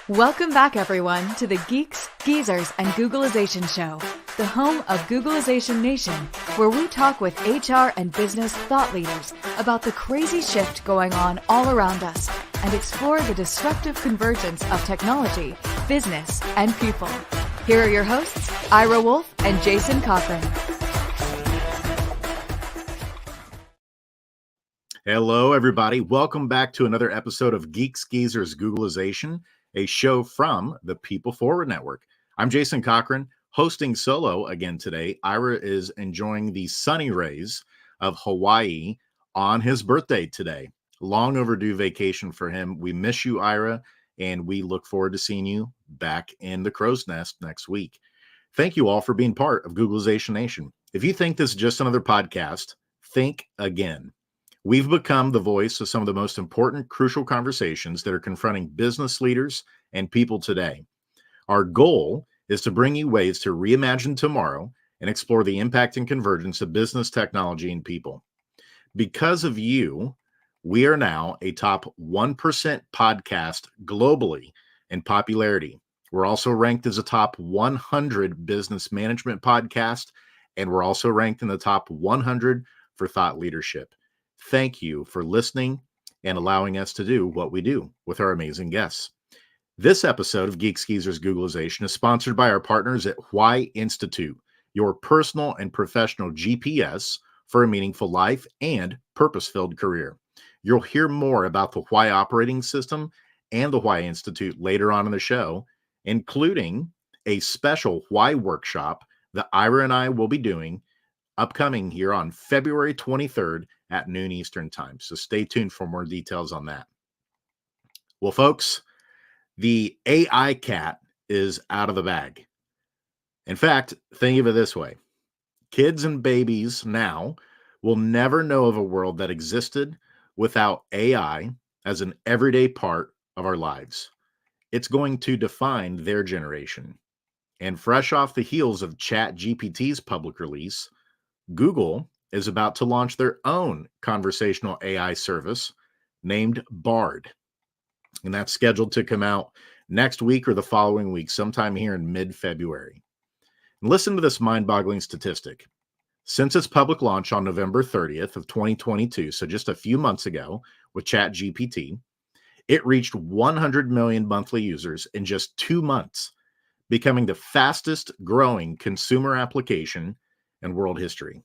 Welcome back, everyone, to the Geeks, Geezers, and Googlization Show, the home of Googlization Nation, where we talk with HR and business thought leaders about the crazy shift going on all around us and explore the disruptive convergence of technology, business, and people. Here are your hosts, Ira Wolfe and Jason Cochran. Hello, everybody. Welcome back to another episode of Geeks, Geezers, Googlization, a show from the People Forward Network. I'm Jason Cochran, hosting solo again today. Ira is enjoying the sunny rays of Hawaii on his birthday today. Long overdue vacation for him. We miss you, Ira, and we look forward to seeing you back in the crow's nest next week. Thank you all for being part of Googlization Nation. If you think this is just another podcast, think again. We've become the voice of some of the most important, crucial conversations that are confronting business leaders and people today. Our goal is to bring you ways to reimagine tomorrow and explore the impact and convergence of business, technology, and people. Because of you, we are now a top 1% podcast globally in popularity. We're also ranked as a top 100 business management podcast, and we're also ranked in the top 100 for thought leadership. Thank you for listening and allowing us to do what we do with our amazing guests. This episode of Geeks, Geezers, Googlization is sponsored by our partners at Why Institute, your personal and professional GPS for a meaningful life and purpose-filled career. You'll hear more about the Why operating system and the Why Institute later on in the show, including a special Why workshop that Ira and I will be doing upcoming here on February 23rd at noon Eastern time. So stay tuned for more details on that. Well, folks, the AI cat is out of the bag. In fact, think of it this way. Kids and babies now will never know of a world that existed without AI as an everyday part of our lives. It's going to define their generation. And fresh off the heels of ChatGPT's public release, Google is about to launch their own conversational AI service named Bard. And that's scheduled to come out next week or the following week, sometime here in mid-February. And listen to this mind-boggling statistic. Since its public launch on November 30th of 2022, so just a few months ago with ChatGPT, it reached 100 million monthly users in just 2 months, becoming the fastest growing consumer application in world history.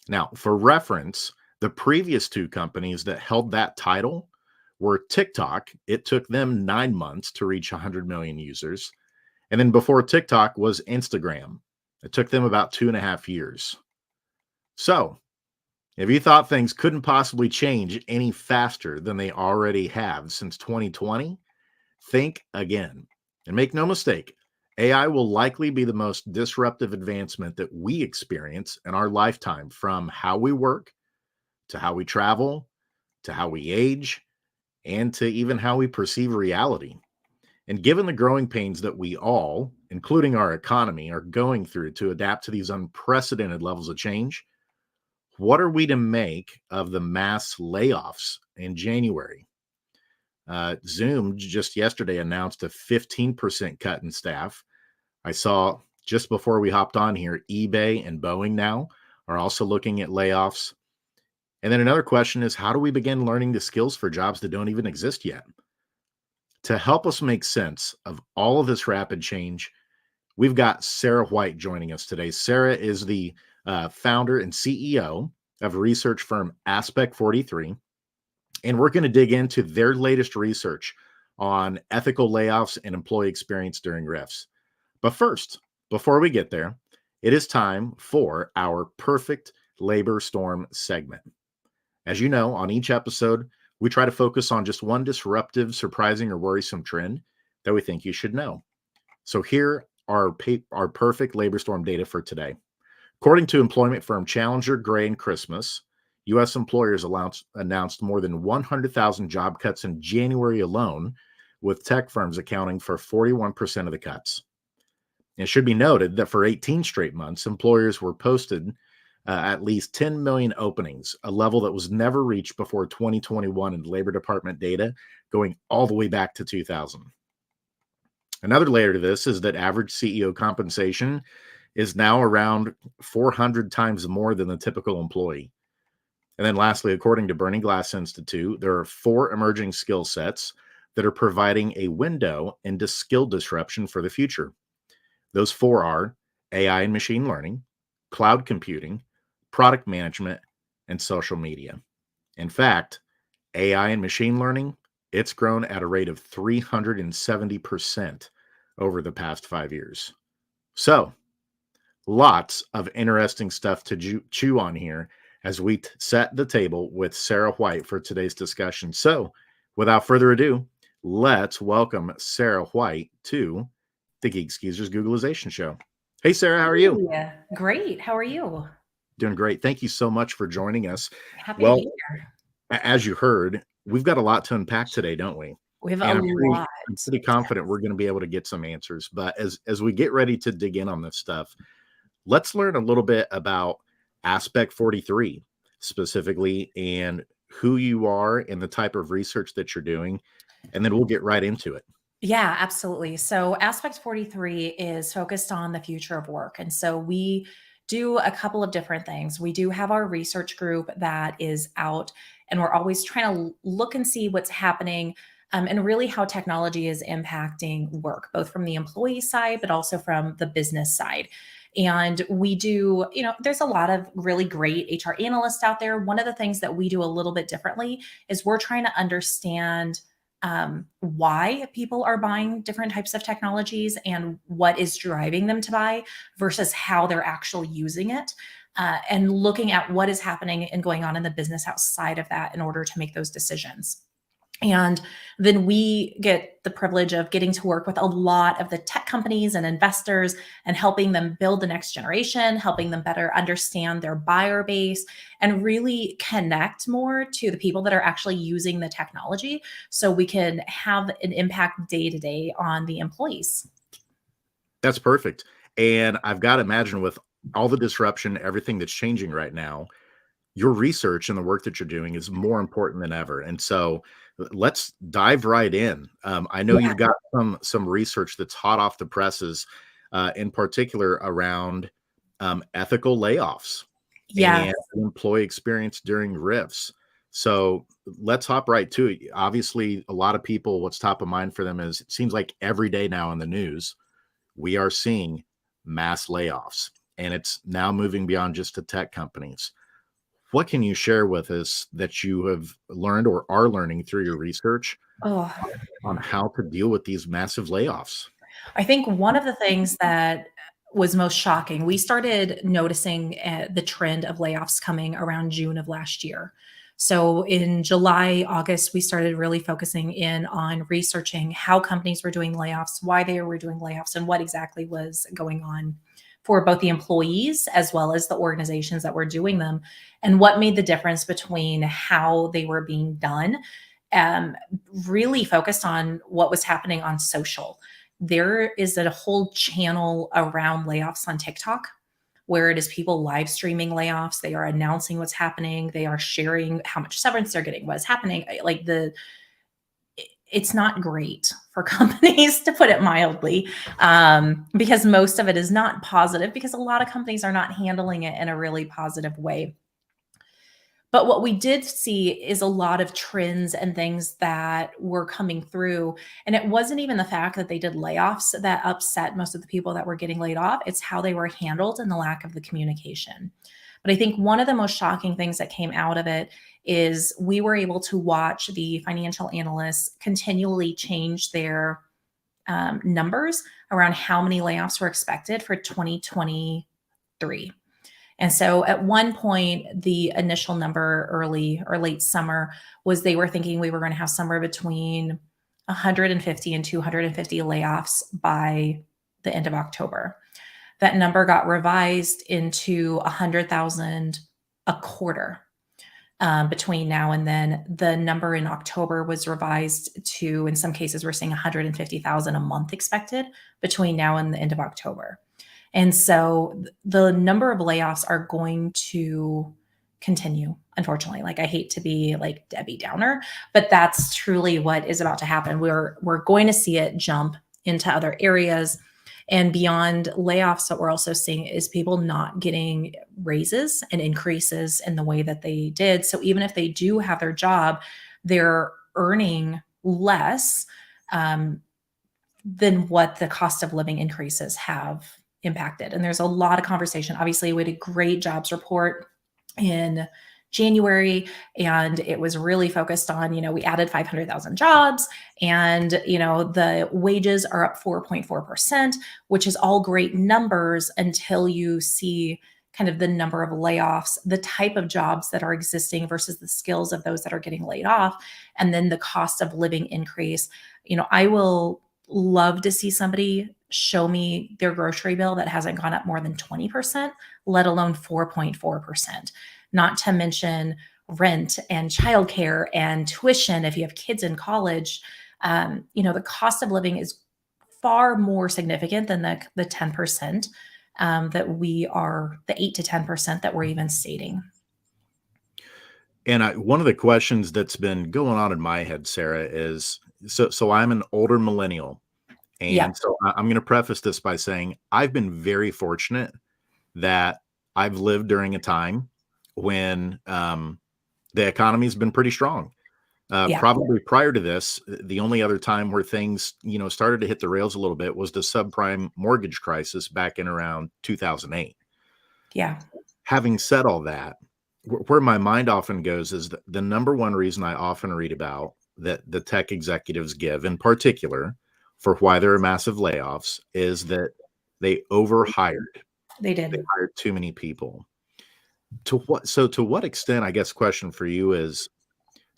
Now, for reference, the previous two companies that held that title were TikTok. It took them 9 months to reach 100 million users. And then before TikTok was Instagram. It took them about 2.5 years. So, if you thought things couldn't possibly change any faster than they already have since 2020, think again. And make no mistake, AI will likely be the most disruptive advancement that we experience in our lifetime, from how we work, to how we travel, to how we age, and to even how we perceive reality. And given the growing pains that we all, including our economy, are going through to adapt to these unprecedented levels of change, what are we to make of the mass layoffs in January? Zoom just yesterday announced a 15% cut in staff. I saw just before we hopped on here, eBay and Boeing now are also looking at layoffs. And then another question is, how do we begin learning the skills for jobs that don't even exist yet? To help us make sense of all of this rapid change, we've got Sarah White joining us today. Sarah is the founder and CEO of research firm Aspect 43. And we're going to dig into their latest research on ethical layoffs and employee experience during RIFs. But first, before we get there, it is time for our Perfect Labor Storm segment. As you know, on each episode, we try to focus on just one disruptive, surprising, or worrisome trend that we think you should know. So here are our Perfect Labor Storm data for today. According to employment firm Challenger, Gray, and Christmas, U.S. employers announced more than 100,000 job cuts in January alone, with tech firms accounting for 41% of the cuts. It should be noted that for 18 straight months, employers were posted at least 10 million openings, a level that was never reached before 2021 in Labor Department data, going all the way back to 2000. Another layer to this is that average CEO compensation is now around 400 times more than the typical employee. And then lastly, according to Burning Glass Institute, there are 4 emerging skill sets that are providing a window into skill disruption for the future. Those 4 are AI and machine learning, cloud computing, product management, and social media. In fact, AI and machine learning, it's grown at a rate of 370% over the past 5 years. So, lots of interesting stuff to chew on here as we set the table with Sarah White for today's discussion. So, without further ado, let's welcome Sarah White to the Geeks Geezers Googlization Show. Hey, Sarah, how are you? Hey, great. How are you? Doing great. Thank you so much for joining us. Happy to Well, be here. as you heard, we've got a lot to unpack today, don't we? We have a And lot. I'm pretty confident we're going to be able to get some answers. But as we get ready to dig in on this stuff, let's learn a little bit about Aspect 43 specifically and who you are and the type of research that you're doing. And then we'll get right into it. Yeah, absolutely. So Aspect 43 is focused on the future of work. And so we do a couple of different things. We do have our research group that is out, and we're always trying to look and see what's happening and really how technology is impacting work, both from the employee side, but also from the business side. And we do, there's a lot of really great HR analysts out there. One of the things that we do a little bit differently is we're trying to understand why people are buying different types of technologies and what is driving them to buy versus how they're actually using it, and looking at what is happening and going on in the business outside of that in order to make those decisions. And then we get the privilege of getting to work with a lot of the tech companies and investors and helping them build the next generation, helping them better understand their buyer base and really connect more to the people that are actually using the technology so we can have an impact day to day on the employees. That's perfect. And I've got to imagine with all the disruption, everything that's changing right now, your research and the work that you're doing is more important than ever. And so let's dive right in. I know Yeah. you've got some research that's hot off the presses, in particular around ethical layoffs Yes. and employee experience during rifts. So let's hop right to it. Obviously, a lot of people, what's top of mind for them is it seems like every day now in the news, we are seeing mass layoffs, and it's now moving beyond just to tech companies. What can you share with us that you have learned or are learning through your research Oh, on how to deal with these massive layoffs? I think one of the things that was most shocking, we started noticing the trend of layoffs coming around June of last year. So in July, August, we started really focusing in on researching how companies were doing layoffs, why they were doing layoffs, and what exactly was going on for both the employees as well as the organizations that were doing them, and what made the difference between how they were being done. Um, Really focused on what was happening on social. There is a whole channel around layoffs on TikTok where it is people live streaming layoffs. They are announcing what's happening. They are sharing how much severance they're getting, what's happening. It's not great for companies, to put it mildly, because most of it is not positive because a lot of companies are not handling it in a really positive way. But what we did see is a lot of trends and things that were coming through. And it wasn't even the fact that they did layoffs that upset most of the people that were getting laid off. It's how they were handled and the lack of the communication. But I think one of the most shocking things that came out of it is we were able to watch the financial analysts continually change their numbers around how many layoffs were expected for 2023. And so at one point, the initial number early or late summer was they were thinking we were going to have somewhere between 150 and 250 layoffs by the end of October. That number got revised into 100,000 a quarter. Between now and then, the number in October was revised to, in some cases, we're seeing 150,000 a month expected between now and the end of October. And so the number of layoffs are going to continue, unfortunately. Like, I hate to be like Debbie Downer, but that's truly what is about to happen. We're going to see it jump into other areas. And beyond layoffs, what we're also seeing is people not getting raises and increases in the way that they did. So even if they do have their job, they're earning less than what the cost of living increases have impacted. And there's a lot of conversation. Obviously, we had a great jobs report in January, and it was really focused on, we added 500,000 jobs, and, the wages are up 4.4%, which is all great numbers until you see kind of the number of layoffs, the type of jobs that are existing versus the skills of those that are getting laid off, and then the cost of living increase. I will love to see somebody show me their grocery bill that hasn't gone up more than 20%, let alone 4.4%. Not to mention rent and childcare and tuition if you have kids in college. The cost of living is far more significant than the 10% the 8 to 10% that we're even stating. And one of the questions that's been going on in my head, Sarah, is so I'm an older millennial. Yeah. And so I'm going to preface this by saying I've been very fortunate that I've lived during a time when the economy has been pretty strong. Yeah. Probably prior to this, the only other time where things, started to hit the rails a little bit was the subprime mortgage crisis back in around 2008. Yeah. Having said all that, where my mind often goes is the number one reason I often read about that the tech executives give in particular for why there are massive layoffs is that they overhired. They They did. hired too many people. To what extent, I guess question for you is,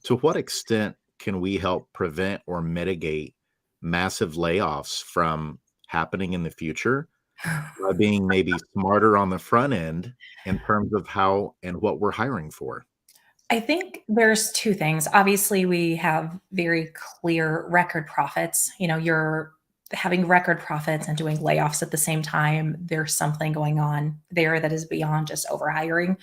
to what extent can we help prevent or mitigate massive layoffs from happening in the future by being maybe smarter on the front end in terms of how and what we're hiring for? I think there's two things. Obviously, we have very clear record profits. You're having record profits and doing layoffs at the same time. There's something going on there that is beyond just overhiring.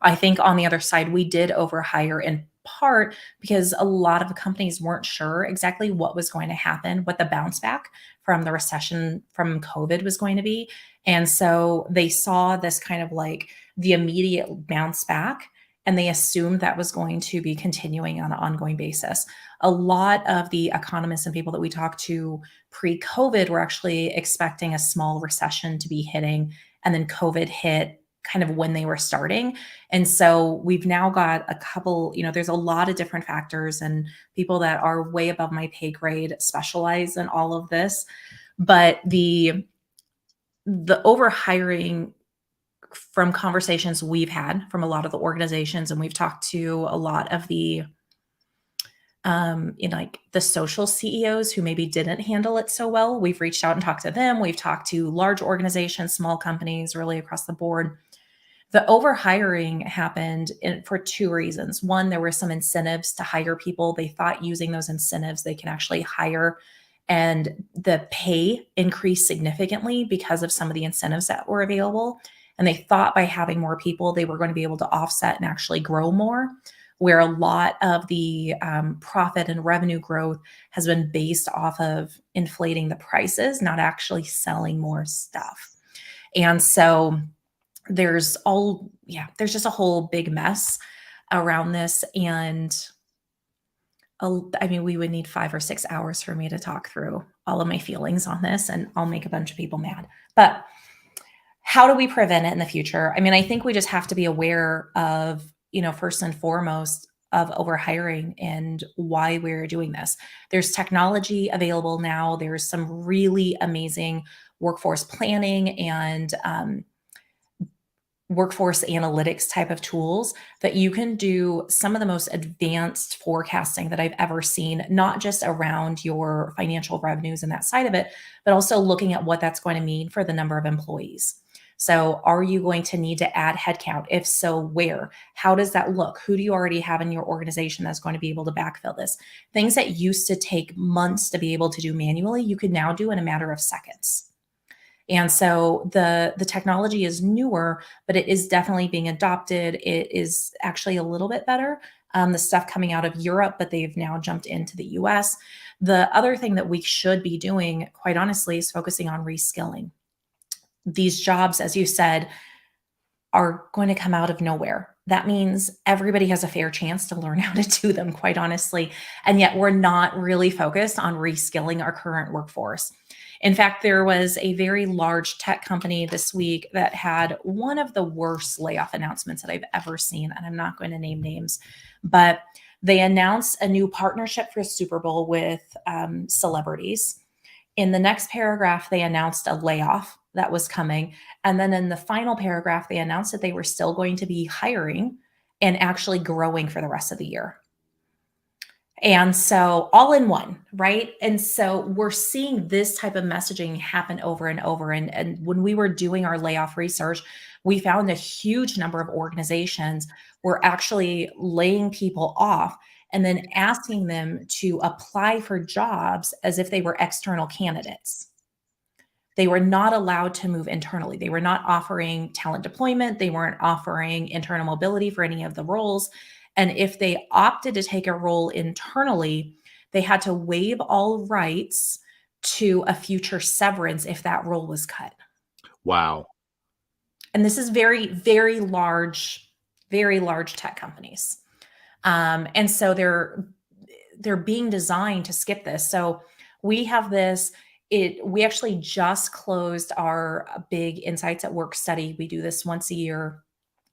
I think on the other side, we did overhire in part because a lot of companies weren't sure exactly what was going to happen, what the bounce back from the recession from COVID was going to be. And so they saw this kind of like the immediate bounce back, and they assumed that was going to be continuing on an ongoing basis. A lot of the economists and people that we talked to pre-COVID were actually expecting a small recession to be hitting, and then COVID hit kind of when they were starting. And so we've now got a couple, there's a lot of different factors, and people that are way above my pay grade specialize in all of this. But the overhiring, from conversations we've had from a lot of the organizations, and we've talked to a lot of the like the social CEOs who maybe didn't handle it so well. We've reached out and talked to them. We've talked to large organizations, small companies, really across the board. The overhiring happened for two reasons. One, there were some incentives to hire people. They thought using those incentives, they can actually hire, and the pay increased significantly because of some of the incentives that were available. And they thought by having more people, they were going to be able to offset and actually grow more, where a lot of the profit and revenue growth has been based off of inflating the prices, not actually selling more stuff. And so there's just a whole big mess around this. And we would need 5 or 6 hours for me to talk through all of my feelings on this, and I'll make a bunch of people mad. But how do we prevent it in the future? I think we just have to be aware of, first and foremost, of overhiring and why we're doing this. There's technology available now. There's some really amazing workforce planning and workforce analytics type of tools that you can do some of the most advanced forecasting that I've ever seen, not just around your financial revenues and that side of it, but also looking at what that's going to mean for the number of employees. So are you going to need to add headcount? If so, where? How does that look? Who do you already have in your organization that's going to be able to backfill this? Things that used to take months to be able to do manually, you could now do in a matter of seconds. And so the technology is newer, but it is definitely being adopted. It is actually a little bit better the stuff coming out of Europe, but they've now jumped into the US. The other thing that we should be doing, quite honestly, is focusing on reskilling. These jobs, as you said, are going to come out of nowhere. That means everybody has a fair chance to learn how to do them, quite honestly. And yet we're not really focused on reskilling our current workforce. In fact, there was a very large tech company this week that had one of the worst layoff announcements that I've ever seen. And I'm not going to name names, but they announced a new partnership for Super Bowl with celebrities. In the next paragraph, they announced a layoff that was coming. And then in the final paragraph, they announced that they were still going to be hiring and actually growing for the rest of the year. And so all in one, right? And so we're seeing this type of messaging happen over and over. And when we were doing our layoff research, we found a huge number of organizations were actually laying people off and then asking them to apply for jobs as if they were external candidates. They were not allowed to move internally. They were not offering talent deployment. They weren't offering internal mobility for any of the roles. And if they opted to take a role internally, they had to waive all rights to a future severance if that role was cut. Wow. And this is very, very large tech companies. And so they're being designed to skip this. So we have this. We actually just closed our big Insights at Work study. We do this once a year.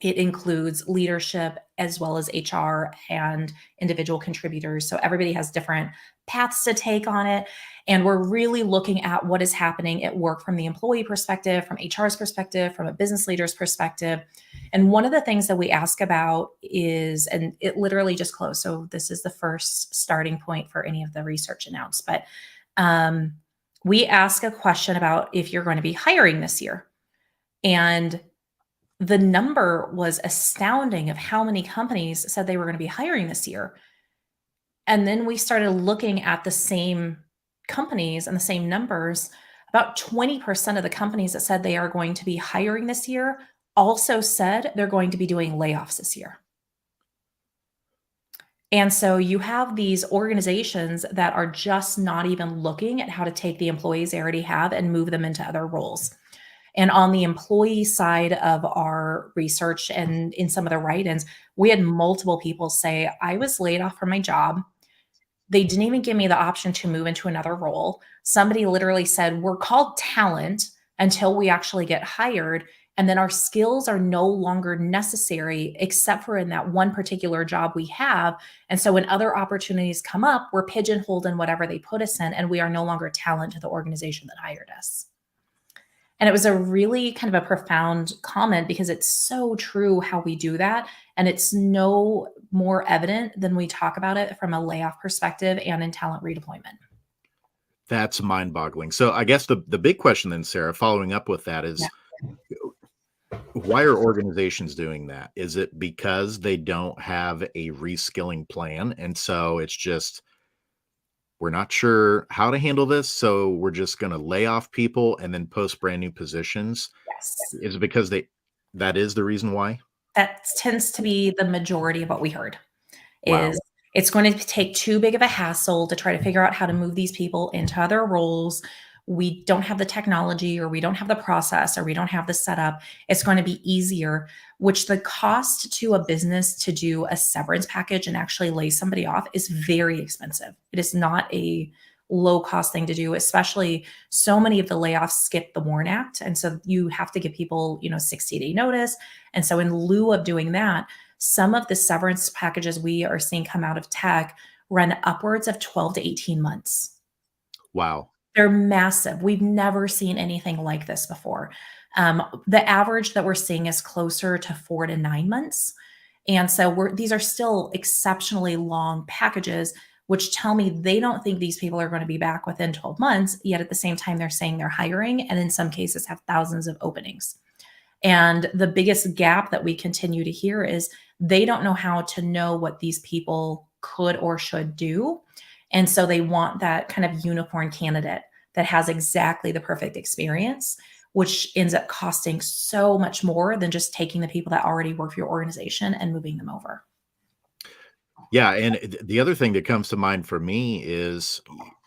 It includes leadership as well as HR and individual contributors. So everybody has different paths to take on it. And we're really looking at what is happening at work from the employee perspective, from HR's perspective, from a business leader's perspective. And one of the things that we ask about is, and it literally just closed, so this is the first starting point for any of the research announced, but we ask a question about if you're going to be hiring this year. And the number was astounding of how many companies said they were going to be hiring this year. And then we started looking at the same companies and the same numbers. About 20% of the companies that said they are going to be hiring this year also said they're going to be doing layoffs this year. And so you have these organizations that are just not even looking at how to take the employees they already have and move them into other roles. And on the employee side of our research and in some of the write-ins, we had multiple people say, I was laid off from my job. They didn't even give me the option to move into another role. Somebody literally said, we're called talent until we actually get hired. And then our skills are no longer necessary except for in that one particular job we have. And so when other opportunities come up, we're pigeonholed in whatever they put us in, and we are no longer talent to the organization that hired us. And it was a really kind of a profound comment because it's so true how we do that. And it's no more evident than we talk about it from a layoff perspective and in talent redeployment. That's mind-boggling. So I guess the big question then, Sarah, following up with that is, why are organizations doing that? Is it because they don't have a reskilling plan? And so it's just, we're not sure how to handle this, so we're just going to lay off people and then post brand new positions? Yes. Is it because that is the reason why? That tends to be the majority of what we heard. Wow. Is it's going to take too big of a hassle to try to figure out how to move these people into other roles. We don't have the technology, or we don't have the process, or we don't have the setup. It's going to be easier, which the cost to a business to do a severance package and actually lay somebody off is very expensive. It is not a low cost thing to do, especially so many of the layoffs skip the WARN Act. And so you have to give people, 60-day notice. And so in lieu of doing that, some of the severance packages we are seeing come out of tech run upwards of 12 to 18 months. Wow. They're massive. We've never seen anything like this before. The average that we're seeing is closer to 4 to 9 months. And so these are still exceptionally long packages, which tell me they don't think these people are going to be back within 12 months. Yet at the same time, they're saying they're hiring, and in some cases have thousands of openings. And the biggest gap that we continue to hear is they don't know how to know what these people could or should do. And so they want that kind of unicorn candidate that has exactly the perfect experience, which ends up costing so much more than just taking the people that already work for your organization and moving them over. Yeah, and the other thing that comes to mind for me is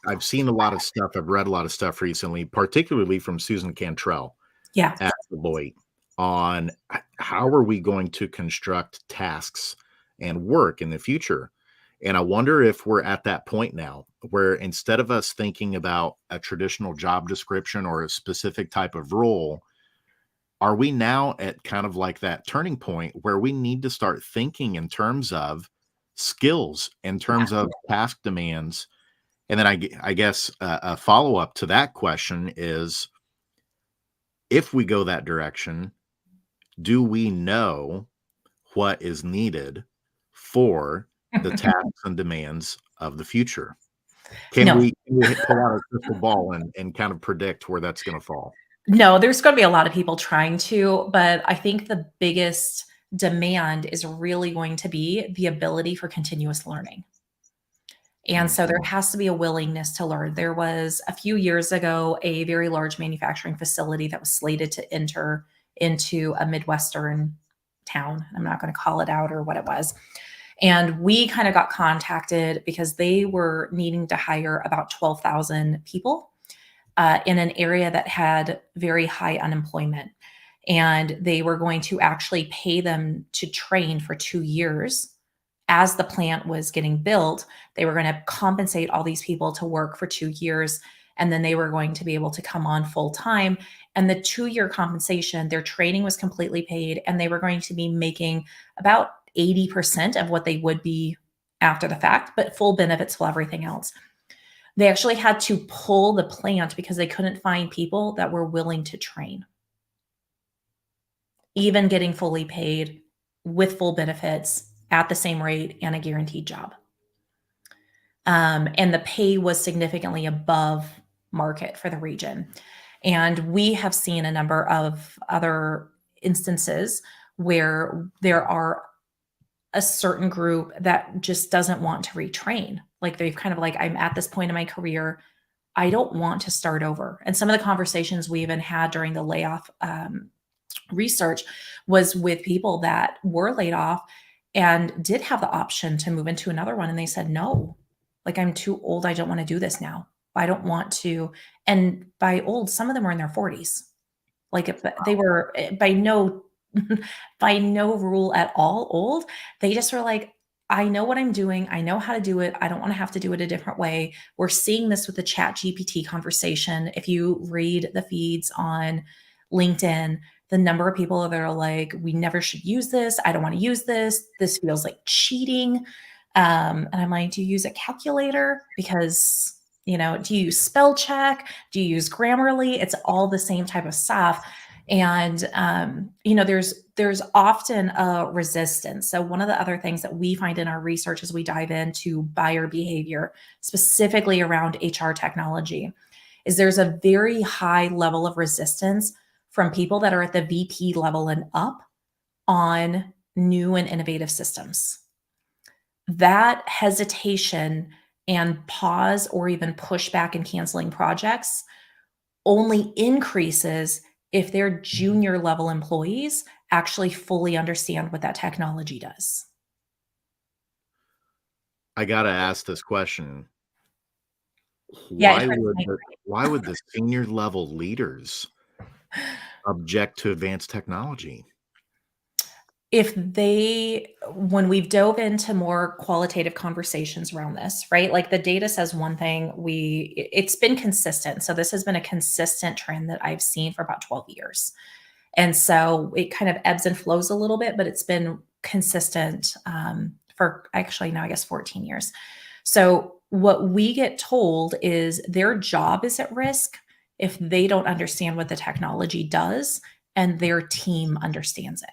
I've seen a lot of stuff, I've read a lot of stuff recently, particularly from Susan Cantrell Yeah. at Deloitte on how are we going to construct tasks and work in the future. And I wonder if we're at that point now where instead of us thinking about a traditional job description or a specific type of role, are we now at kind of like that turning point where we need to start thinking in terms of skills, in terms of task demands? And then I guess a follow up to that question is if we go that direction, do we know what is needed for the tasks and demands of the future? Can No, we pull out a crystal ball and kind of predict where that's going to fall? no, there's going to be a lot of people trying to, but I think the biggest demand is really going to be the ability for continuous learning. And Mm. so there has to be a willingness to learn. There was a few years ago a very large manufacturing facility that was slated to enter into a Midwestern town. I'm not going to call it out or what it was. And we kind of got contacted because they were needing to hire about 12,000 people in an area that had very high unemployment. And they were going to actually pay them to train for 2 years. As the plant was getting built, they were going to compensate all these people to work for 2 years. And then they were going to be able to come on full time. And the 2 year compensation, their training was completely paid, and they were going to be making about 80% of what they would be after the fact, but full benefits, full everything else. They actually had to pull the plant because they couldn't find people that were willing to train, even getting fully paid with full benefits at the same rate and a guaranteed job. And the pay was significantly above market for the region. And we have seen a number of other instances where there are a certain group that just doesn't want to retrain. Like they've kind of like, I'm at this point in my career, I don't want to start over. And some of the conversations we even had during the layoff research was with people that were laid off and did have the option to move into another one. And they said, no, like I'm too old. I don't want to do this now. I don't want to. And by old, some of them were in their 40s. Like if they were by no by no rule at all old. They just were like, I know what I'm doing. I know how to do it. I don't want to have to do it a different way. We're seeing this with the ChatGPT conversation. If you read the feeds on LinkedIn, the number of people that are like, we never should use this. I don't want to use this. This feels like cheating. And I'm like, do you use a calculator? Because, do you use spell check? Do you use Grammarly? It's all the same type of stuff. And there's often a resistance. So one of the other things that we find in our research as we dive into buyer behavior, specifically around HR technology, is there's a very high level of resistance from people that are at the VP level and up on new and innovative systems. That hesitation and pause or even pushback in canceling projects only increases if their junior level employees actually fully understand what that technology does. I got to ask this question. Yeah, it Why hurts would my the, why would the senior level leaders object to advanced technology? When we've dove into more qualitative conversations around this, right? Like the data says one thing, it's been consistent. So this has been a consistent trend that I've seen for about 12 years. And so it kind of ebbs and flows a little bit, but it's been consistent for actually now, I guess, 14 years. So what we get told is their job is at risk if they don't understand what the technology does and their team understands it,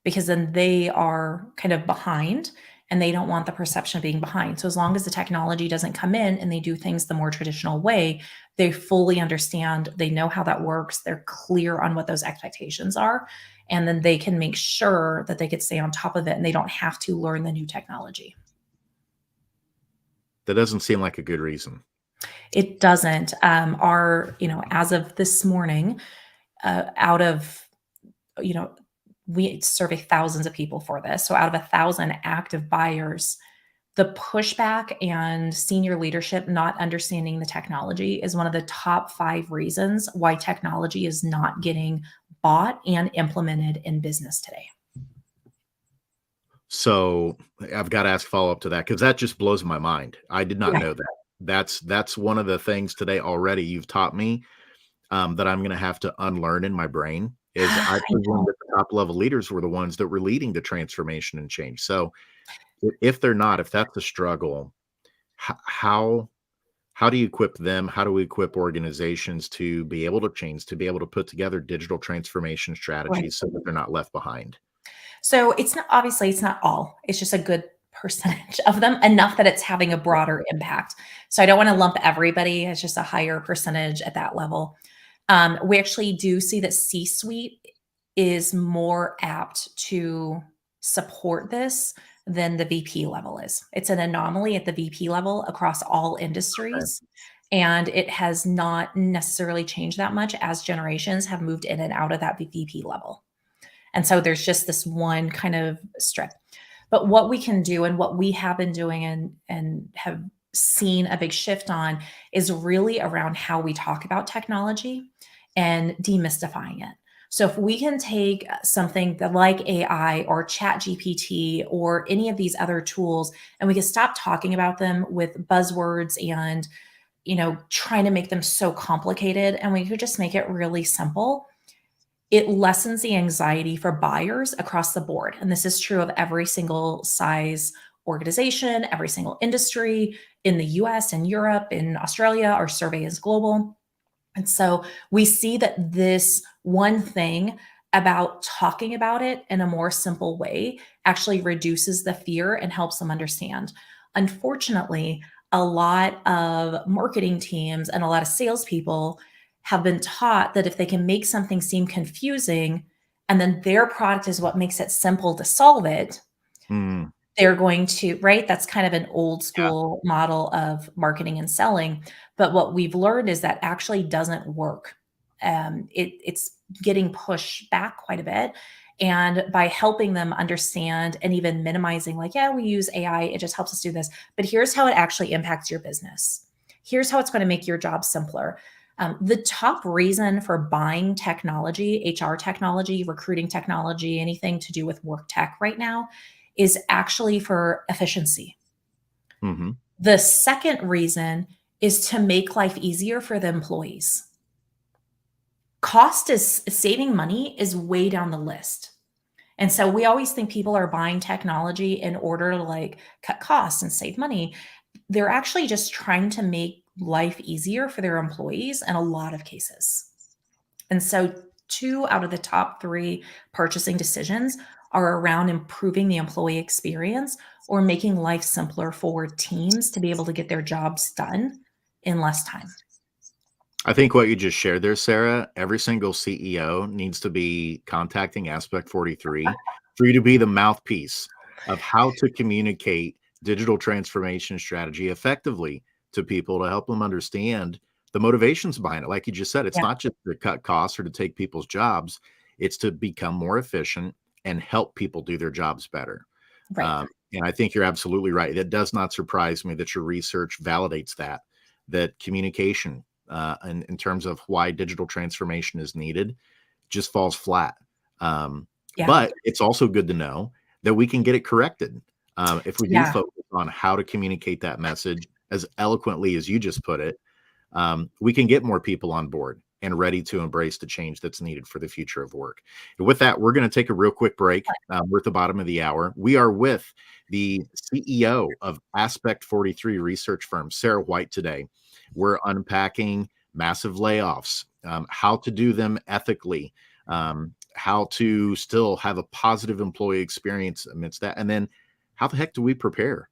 because then they are kind of behind and they don't want the perception of being behind. So as long as the technology doesn't come in and they do things the more traditional way, they fully understand, they know how that works, they're clear on what those expectations are, and then they can make sure that they could stay on top of it and they don't have to learn the new technology. That doesn't seem like a good reason. It doesn't. As of this morning, out of, we survey thousands of people for this. So out of 1,000 active buyers, the pushback and senior leadership not understanding the technology is one of the top 5 reasons why technology is not getting bought and implemented in business today. So I've got to ask follow up to that because that just blows my mind. I did not Yeah. know that. That's one of the things today already you've taught me that I'm going to have to unlearn in my brain is I I presume know. that the top level leaders were the ones that were leading the transformation and change. So if they're not, if that's a struggle, how do you equip them? How do we equip organizations to be able to change, to be able to put together digital transformation Right. strategies so that they're not left behind? So it's not, obviously it's not all. It's just a good percentage of them, enough that it's having a broader impact. So I don't want to lump everybody. It's just a higher percentage at that level. We actually do see that C-suite is more apt to support this than the VP level is. It's an anomaly at the VP level across all industries. And it has not necessarily changed that much as generations have moved in and out of that VP level. And so there's just this one kind of strip. But what we can do and what we have been doing and have seen a big shift on is really around how we talk about technology and demystifying it. So if we can take something that like AI or ChatGPT or any of these other tools and we can stop talking about them with buzzwords and trying to make them so complicated and we could just make it really simple, it lessens the anxiety for buyers across the board. And this is true of every single size organization, every single industry in the US and Europe, in Australia. Our survey is global. And so we see that this one thing about talking about it in a more simple way actually reduces the fear and helps them understand. Unfortunately, a lot of marketing teams and a lot of salespeople have been taught that if they can make something seem confusing and then their product is what makes it simple to solve it, Mm, they're going to, right? That's kind of an old yeah. school model of marketing and selling. But what we've learned is that actually doesn't work. It's getting pushed back quite a bit. And by helping them understand and even minimizing, like, yeah, we use AI, it just helps us do this. But here's how it actually impacts your business. Here's how it's going to make your job simpler. The top reason for buying technology, HR technology, recruiting technology, anything to do with work tech right now is actually for efficiency. Hmm. The second reason is to make life easier for the employees. Cost is saving money is way down the list. And so we always think people are buying technology in order to like cut costs and save money. They're actually just trying to make life easier for their employees in a lot of cases. And so 2 out of the top 3 purchasing decisions are around improving the employee experience or making life simpler for teams to be able to get their jobs done in less time. I think what you just shared there, Sarah, every single CEO needs to be contacting Aspect 43 for you to be the mouthpiece of how to communicate digital transformation strategy effectively to people to help them understand the motivations behind it. Like you just said, it's Yeah, not just to cut costs or to take people's jobs, it's to become more efficient and help people do their jobs better. right. And I think you're absolutely right. It does not surprise me that your research validates that communication in terms of why digital transformation is needed just falls flat. Yeah. But it's also good to know that we can get it corrected if we do Yeah. focus on how to communicate that message as eloquently as you just put it. We can get more people on board and ready to embrace the change that's needed for the future of work. And with that, we're going to take a real quick break. We're at the bottom of the hour. We are with the CEO of Aspect 43 research firm, Sarah White, today. We're unpacking massive layoffs, how to do them ethically, how to still have a positive employee experience amidst that. And then how the heck do we prepare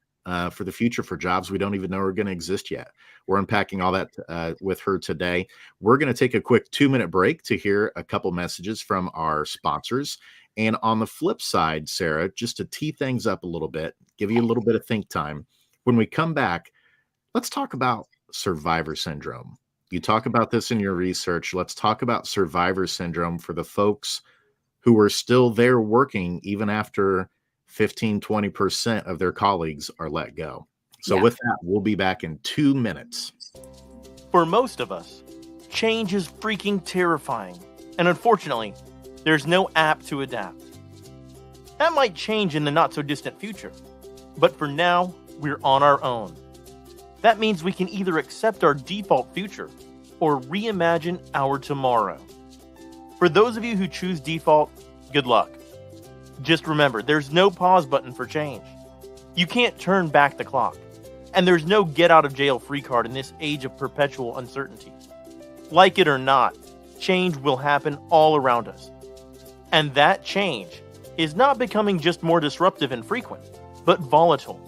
for the future for jobs we don't even know are going to exist yet? We're unpacking all that with her today. We're going to take a quick 2-minute break to hear a couple messages from our sponsors. And on the flip side, Sarah, just to tee things up a little bit, give you a little bit of think time. When we come back, let's talk about survivor syndrome. You talk about this in your research. Let's talk about survivor syndrome for the folks who are still there working even after 15, 20% of their colleagues are let go. So Yeah. with that, we'll be back in 2 minutes. For most of us, change is freaking terrifying, and unfortunately, there's no app to adapt. That might change in the not-so-distant future, but for now, we're on our own. That means we can either accept our default future or reimagine our tomorrow. For those of you who choose default, good luck. Just remember, there's no pause button for change. You can't turn back the clock. And there's no get-out-of-jail-free card in this age of perpetual uncertainty. Like it or not, change will happen all around us. And that change is not becoming just more disruptive and frequent, but volatile,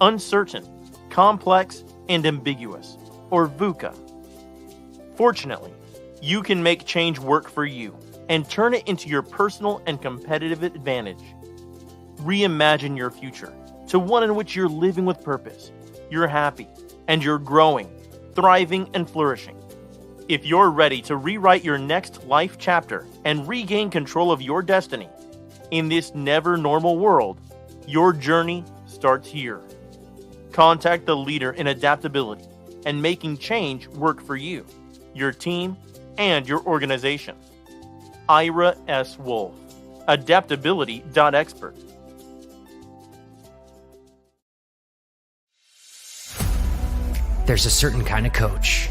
uncertain, complex, and ambiguous, or VUCA. Fortunately, you can make change work for you and turn it into your personal and competitive advantage. Reimagine your future to one in which you're living with purpose, you're happy, and you're growing, thriving, and flourishing. If you're ready to rewrite your next life chapter and regain control of your destiny in this never normal world, your journey starts here. Contact the leader in adaptability and making change work for you, your team, and your organization. Ira S. Wolfe, adaptability.expert. There's a certain kind of coach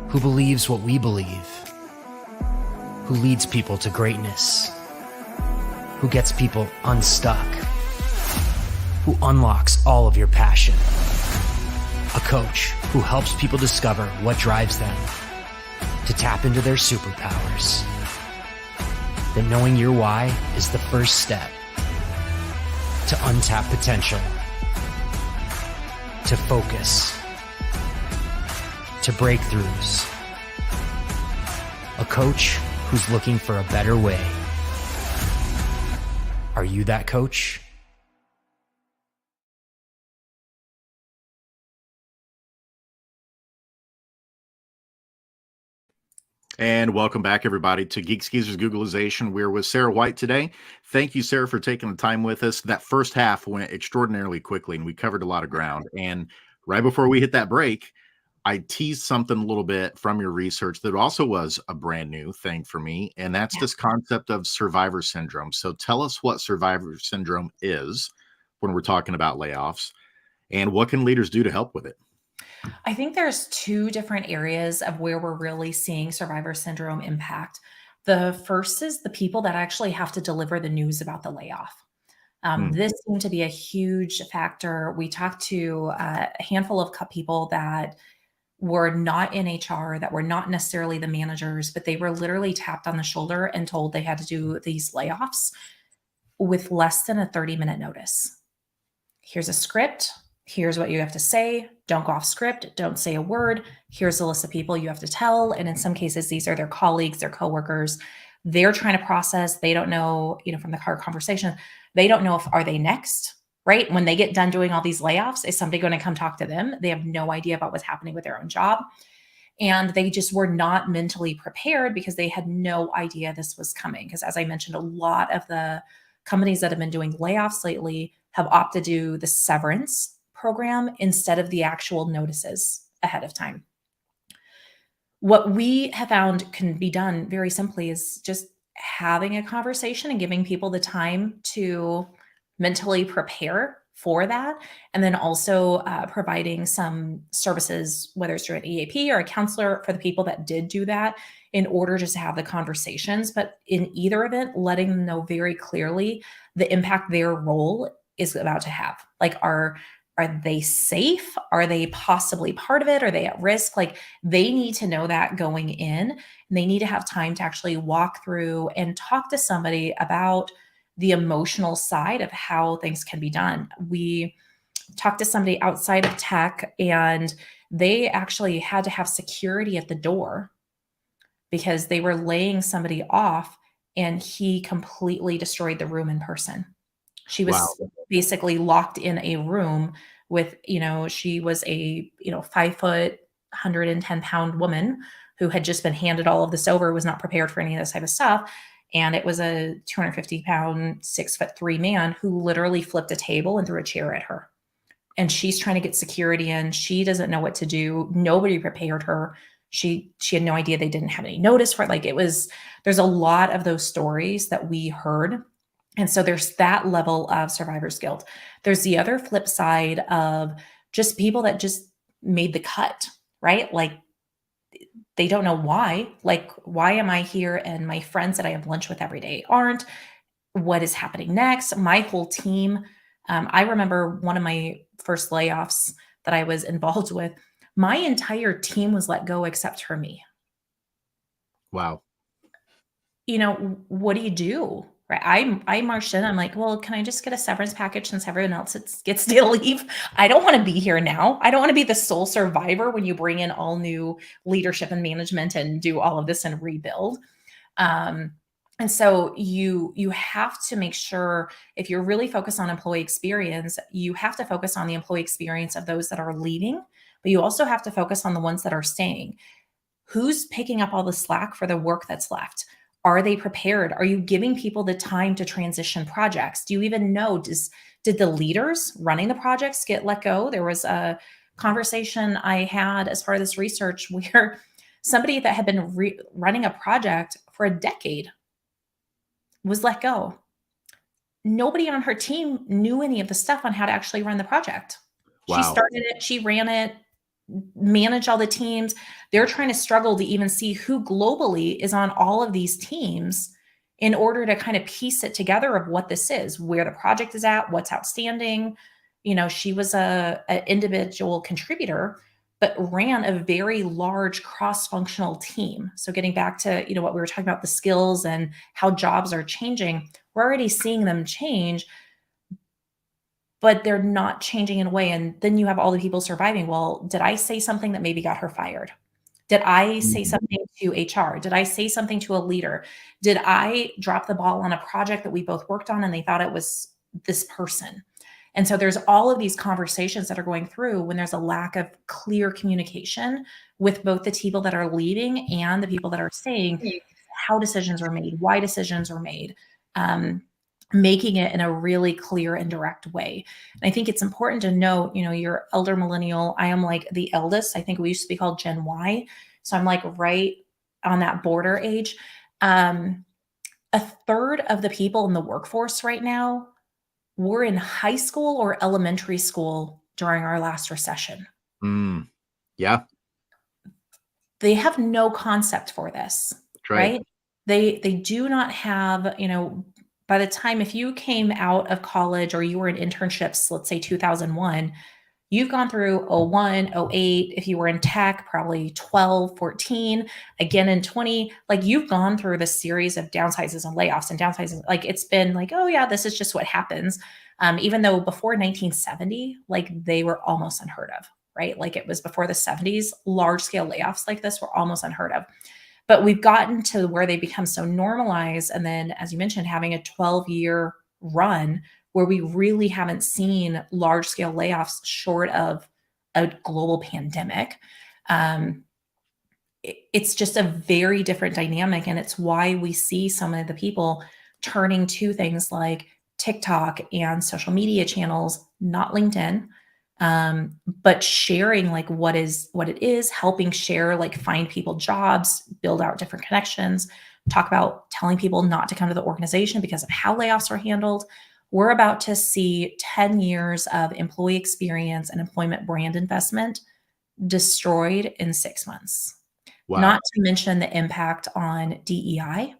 who believes what we believe, who leads people to greatness, who gets people unstuck, who unlocks all of your passion. A coach who helps people discover what drives them, to tap into their superpowers. That knowing your why is the first step to untap potential, to focus, to breakthroughs. A coach who's looking for a better way. Are you that coach? And welcome back, everybody, to Geeks, Geezers, Googlization. We're with Sarah White today. Thank you, Sarah, for taking the time with us. That first half went extraordinarily quickly, and we covered a lot of ground. And right before we hit that break, I teased something a little bit from your research that also was a brand new thing for me, and that's this concept of survivor syndrome. So tell us what survivor syndrome is when we're talking about layoffs, and what can leaders do to help with it? I think there's two different areas of where we're really seeing survivor syndrome impact. The first is the people that actually have to deliver the news about the layoff. This seemed to be a huge factor. We talked to a handful of people that were not in HR, that were not necessarily the managers, but they were literally tapped on the shoulder and told they had to do these layoffs with less than a 30-minute notice. Here's a script. Here's what you have to say. Don't go off script. Don't say a word. Here's a list of people you have to tell. And in some cases, these are their colleagues, their coworkers. They're trying to process. They don't know, from the car conversation, they don't know if are they next, right? When they get done doing all these layoffs, is somebody going to come talk to them? They have no idea about what's happening with their own job. And they just were not mentally prepared because they had no idea this was coming. Because as I mentioned, a lot of the companies that have been doing layoffs lately have opted to do the severance program instead of the actual notices ahead of time. What we have found can be done very simply is just having a conversation and giving people the time to mentally prepare for that. And then also providing some services, whether it's through an EAP or a counselor for the people that did do that in order just to have the conversations. But in either event, letting them know very clearly the impact their role is about to have. Like, are they safe? Are they possibly part of it? Are they at risk? Like, they need to know that going in, and they need to have time to actually walk through and talk to somebody about the emotional side of how things can be done. We talked to somebody outside of tech, and they actually had to have security at the door because they were laying somebody off, and he completely destroyed the room in person. She was basically locked in a room with, she was a, 5 foot, 110-pound woman who had just been handed all of this over, was not prepared for any of this type of stuff. And it was a 250-pound, 6'3" man who literally flipped a table and threw a chair at her. And she's trying to get security in. She doesn't know what to do. Nobody prepared her. She had no idea they didn't have any notice for it. Like there's a lot of those stories that we heard. And so there's that level of survivor's guilt. There's the other flip side of just people that just made the cut, right? Like they don't know why. Like, why am I here and my friends that I have lunch with every day aren't? What is happening next? My whole team. I remember one of my first layoffs that I was involved with. My entire team was let go except for me. Wow. What do you do? Right. I marched in. I'm like, well, can I just get a severance package since everyone else gets to leave? I don't want to be here now. I don't want to be the sole survivor when you bring in all new leadership and management and do all of this and rebuild. And so you have to make sure, if you're really focused on employee experience, you have to focus on the employee experience of those that are leaving, but you also have to focus on the ones that are staying. Who's picking up all the slack for the work that's left? Are they prepared? Are you giving people the time to transition projects? Do you even know, did the leaders running the projects get let go? There was a conversation I had as part of this research where somebody that had been running a project for a decade was let go. Nobody on her team knew any of the stuff on how to actually run the project. Wow. She started it, she ran it, managed all the teams. They're trying to struggle to even see who globally is on all of these teams in order to kind of piece it together of what this is, where the project is at, what's outstanding. She was an individual contributor, but ran a very large cross-functional team. So getting back to, what we were talking about, the skills and how jobs are changing, we're already seeing them change, but they're not changing in a way. And then you have all the people surviving. Well, did I say something that maybe got her fired? Did I say something to HR? Did I say something to a leader? Did I drop the ball on a project that we both worked on and they thought it was this person? And so there's all of these conversations that are going through when there's a lack of clear communication with both the people that are leaving and the people that are staying, how decisions are made, why decisions are made, making it in a really clear and direct way. And I think it's important to note, you're elder millennial. I am like the eldest. I think we used to be called Gen Y. So I'm like right on that border age. A third of the people in the workforce right now were in high school or elementary school during our last recession. Yeah. They have no concept for this, right? They do not have, by the time, if you came out of college or you were in internships, let's say 2001, you've gone through 01, 08. If you were in tech, probably 12, 14, again in 20, like you've gone through this series of downsizes and layoffs and downsizes. Like it's been like, oh yeah, this is just what happens. Even though before 1970, like they were almost unheard of, right? Like it was before the 70s, large scale layoffs like this were almost unheard of. But we've gotten to where they become so normalized. And then, as you mentioned, having a 12-year run where we really haven't seen large scale layoffs short of a global pandemic. It's just a very different dynamic. And it's why we see some of the people turning to things like TikTok and social media channels, not LinkedIn, but sharing like what it is, helping share, like find people jobs, build out different connections, talk about telling people not to come to the organization because of how layoffs are handled. We're about to see 10 years of employee experience and employment brand investment destroyed in 6 months. Wow. Not to mention the impact on DEI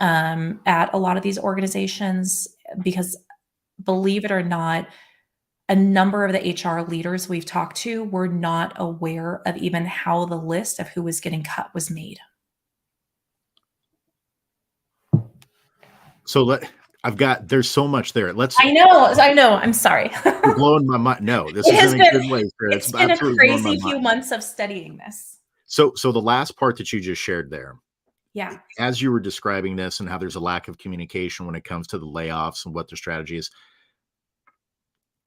at a lot of these organizations, because believe it or not, a number of the HR leaders we've talked to were not aware of even how the list of who was getting cut was made. So there's so much there. I know. I'm sorry. You're blowing my mind. No, this is in a good way. It's been a crazy few months of studying this. So the last part that you just shared there. Yeah. As you were describing this and how there's a lack of communication when it comes to the layoffs and what their strategy is,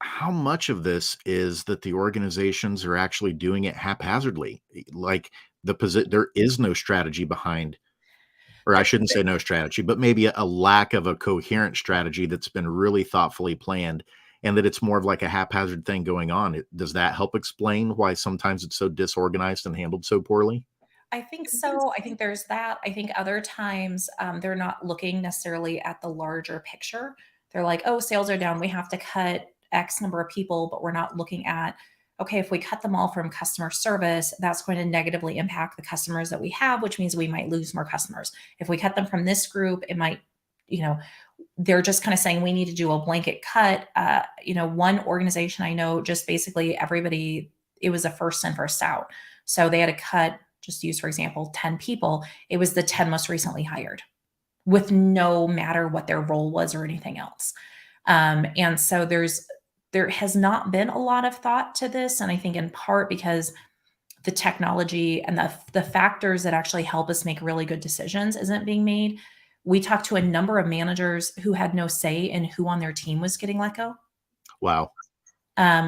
how much of this is that the organizations are actually doing it haphazardly? Like there is no strategy behind or I shouldn't say no strategy, but maybe a lack of a coherent strategy that's been really thoughtfully planned, and that it's more of like a haphazard thing going on. Does that help explain why sometimes it's so disorganized and handled so poorly? I think so. I think there's that. I think other times they're not looking necessarily at the larger picture. They're like, oh, sales are down. We have to cut X number of people, but we're not looking at, okay, if we cut them all from customer service, that's going to negatively impact the customers that we have, which means we might lose more customers. If we cut them from this group, it might, you know, they're just kind of saying we need to do a blanket cut. One organization I know, just basically everybody, it was a first in, first out. So they had to cut, just use, for example, 10 people. It was the 10 most recently hired with no matter what their role was or anything else. And so there has not been a lot of thought to this. And I think in part because the technology and the factors that actually help us make really good decisions isn't being made. We talked to a number of managers who had no say in who on their team was getting let go. Wow.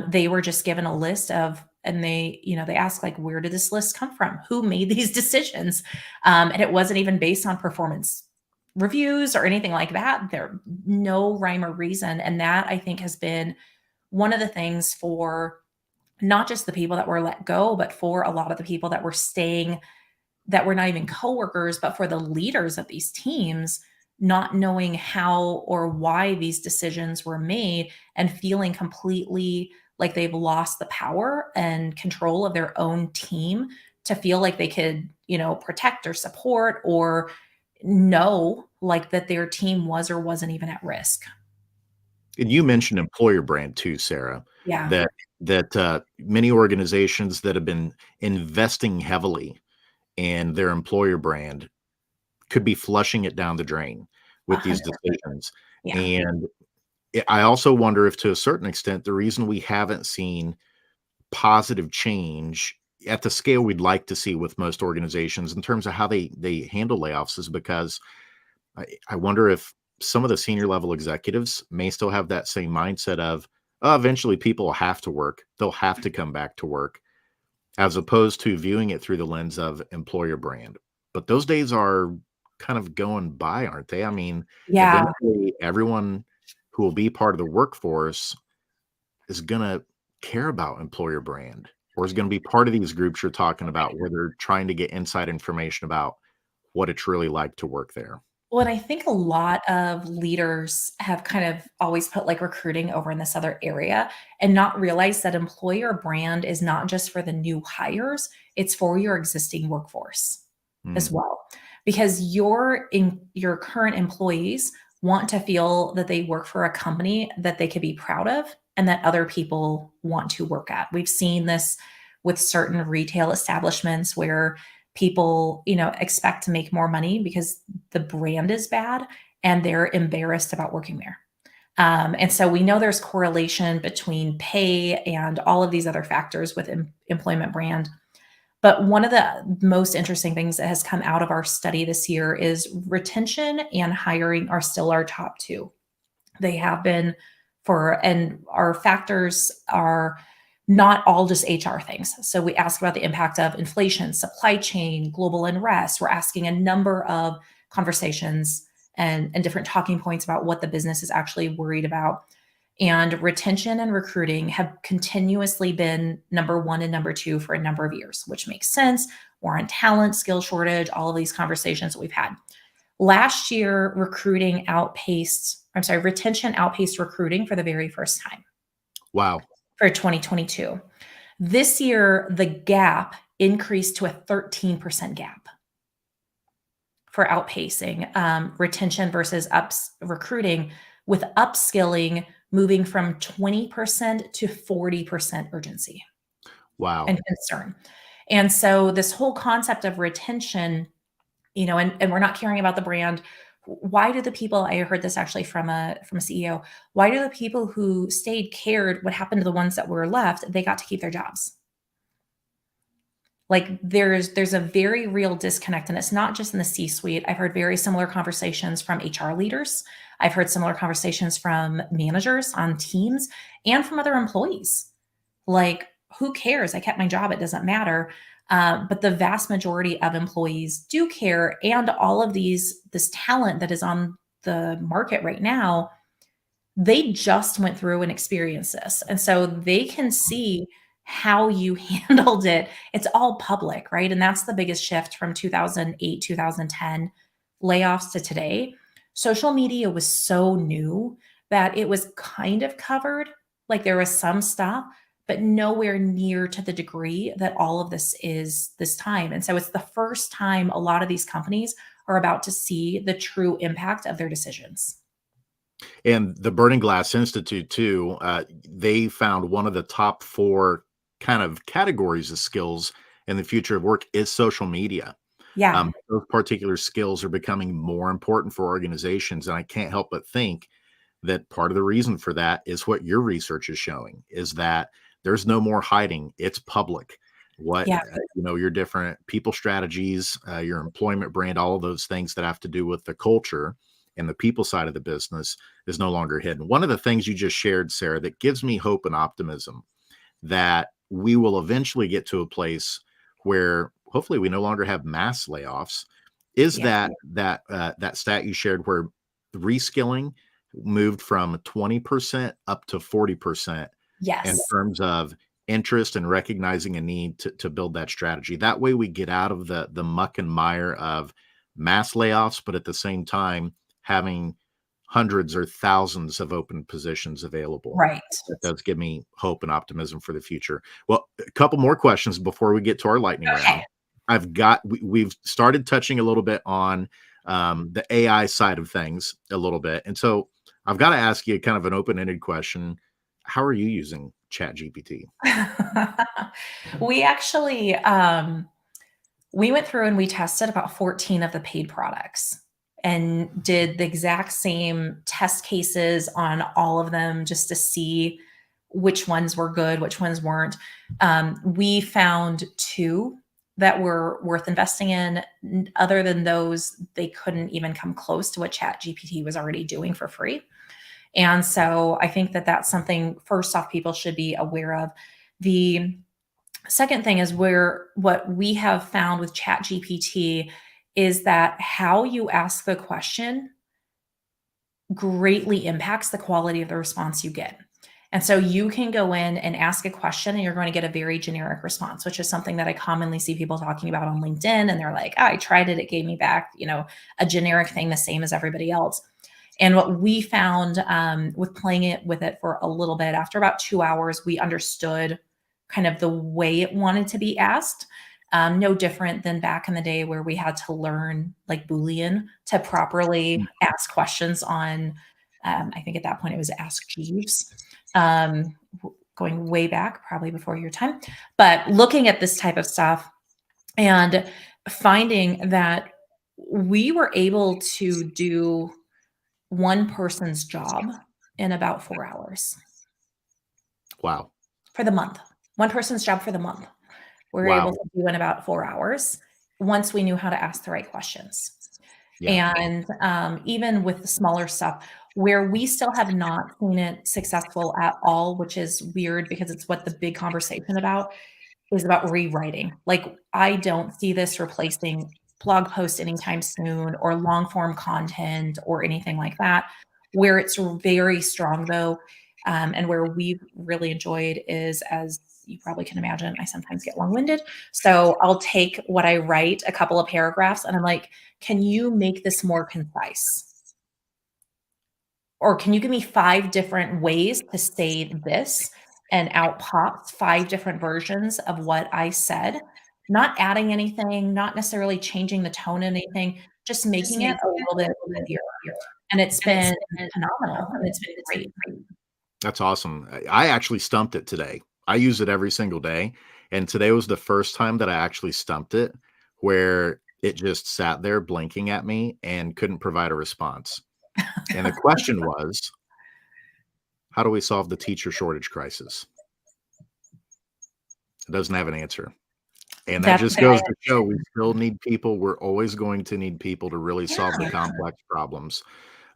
They were just given a list of, and they asked, like, where did this list come from? Who made these decisions? And it wasn't even based on performance reviews or anything like that. There, no rhyme or reason. And that, I think, has been one of the things for not just the people that were let go, but for a lot of the people that were staying, that were not even coworkers, but for the leaders of these teams, not knowing how or why these decisions were made and feeling completely like they've lost the power and control of their own team to feel like they could, protect or support or know like that their team was or wasn't even at risk. And you mentioned employer brand too, Sarah, Yeah. that many organizations that have been investing heavily in their employer brand could be flushing it down the drain with these 100%. decisions. Yeah. And I also wonder if, to a certain extent, the reason we haven't seen positive change at the scale we'd like to see with most organizations in terms of how they handle layoffs is because I wonder if some of the senior level executives may still have that same mindset of, oh, eventually people will have to work. They'll have to come back to work, as opposed to viewing it through the lens of employer brand. But those days are kind of going by, aren't they? I mean, Yeah. eventually everyone who will be part of the workforce is going to care about employer brand, or is going to be part of these groups you're talking about where they're trying to get inside information about what it's really like to work there. Well, and I think a lot of leaders have kind of always put like recruiting over in this other area and not realize that employer brand is not just for the new hires, it's for your existing workforce as well. Because your current employees want to feel that they work for a company that they could be proud of and that other people want to work at. We've seen this with certain retail establishments where people, expect to make more money because the brand is bad and they're embarrassed about working there. And so we know there's correlation between pay and all of these other factors with employment brand. But one of the most interesting things that has come out of our study this year is retention and hiring are still our top two. They have been and our factors are not all just HR things. So we ask about the impact of inflation, supply chain, global unrest. We're asking a number of conversations and different talking points about what the business is actually worried about. And retention and recruiting have continuously been number one and number two for a number of years, which makes sense. War on talent, skill shortage, all of these conversations that we've had. Last year, retention outpaced recruiting for the very first time. Wow. For 2022. This year, the gap increased to a 13% gap for outpacing retention versus recruiting, with upskilling moving from 20% to 40% urgency. Wow. And concern. And so this whole concept of retention, and we're not caring about the brand. Why do the people, I heard this actually from a CEO, why do the people who stayed cared what happened to the ones that were left? They got to keep their jobs. Like there's a very real disconnect, and it's not just in the C-suite. I've heard very similar conversations from HR leaders. I've heard similar conversations from managers on teams and from other employees. Like, who cares? I kept my job. It doesn't matter. But the vast majority of employees do care. And all of this talent that is on the market right now, they just went through and experienced this. And so they can see how you handled it. It's all public, right? And that's the biggest shift from 2008, 2010 layoffs to today. Social media was so new that it was kind of covered. Like there was some stuff, but nowhere near to the degree that all of this is this time. And so it's the first time a lot of these companies are about to see the true impact of their decisions. And the Burning Glass Institute too, they found one of the top 4 kind of categories of skills in the future of work is social media. Yeah. Those particular skills are becoming more important for organizations, and I can't help but think that part of the reason for that is what your research is showing, is that there's no more hiding. It's public. What, Yeah. Your different people strategies, your employment brand, all of those things that have to do with the culture and the people side of the business is no longer hidden. One of the things you just shared, Sarah, that gives me hope and optimism that we will eventually get to a place where hopefully we no longer have mass layoffs is Yeah. that stat you shared where reskilling moved from 20% up to 40% in Yes. terms of interest and recognizing a need to build that strategy. That way we get out of the muck and mire of mass layoffs, but at the same time having hundreds or thousands of open positions available. Right. That does give me hope and optimism for the future. Well, a couple more questions before we get to our lightning round. Okay. We've started touching a little bit on the AI side of things a little bit. And so I've got to ask you kind of an open-ended question. How are you using ChatGPT? We actually we went through and we tested about 14 of the paid products and did the exact same test cases on all of them just to see which ones were good, which ones weren't. We found 2 that were worth investing in. Other than those, they couldn't even come close to what ChatGPT was already doing for free. And so I think that that's something, first off, people should be aware of. The second thing is what we have found with ChatGPT is that how you ask the question greatly impacts the quality of the response you get. And so you can go in and ask a question and you're going to get a very generic response, which is something that I commonly see people talking about on LinkedIn. And they're like, oh, I tried it. It gave me back, a generic thing, the same as everybody else. And what we found with playing with it for a little bit, after about 2 hours, we understood kind of the way it wanted to be asked. No different than back in the day where we had to learn like Boolean to properly ask questions on, I think at that point it was Ask Jeeves, going way back, probably before your time. But looking at this type of stuff and finding that we were able to do one person's job in about 4 hours. Wow. For the month. One person's job for the month. We're Wow. able to do in about 4 hours once we knew how to ask the right questions. Yeah. And even with the smaller stuff, where we still have not seen it successful at all, which is weird because it's what the big conversation is about rewriting. Like, I don't see this replacing blog posts anytime soon or long form content or anything like that. Where it's very strong though, and where we've really enjoyed is, as you probably can imagine, I sometimes get long-winded. So I'll take what I write, a couple of paragraphs, and I'm like, can you make this more concise? Or can you give me 5 different ways to say this? And out pops 5 different versions of what I said, not adding anything, not necessarily changing the tone of anything, just making it a little bit easier. And it's been phenomenal and it's been great. That's awesome. I actually stumped it today. I use it every single day. And today was the first time that I actually stumped it, where it just sat there blinking at me and couldn't provide a response. And the question was, how do we solve the teacher shortage crisis? It doesn't have an answer. And that just goes to show we still need people. We're always going to need people to really solve the complex problems.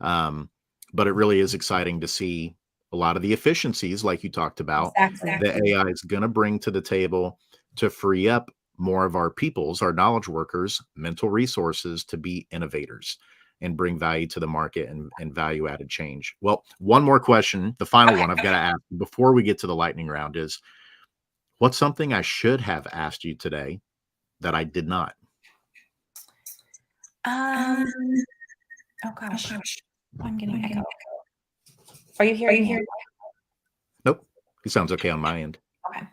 But it really is exciting to see a lot of the efficiencies, like you talked about, Exactly. that AI is going to bring to the table to free up more of our people's, our knowledge workers, mental resources to be innovators and bring value to the market and value added change. Well, one more question, the final one I've got to ask before we get to the lightning round is, what's something I should have asked you today that I did not? Oh gosh, I'm getting echo. Are you hearing me? Nope. It sounds okay on my end. Okay.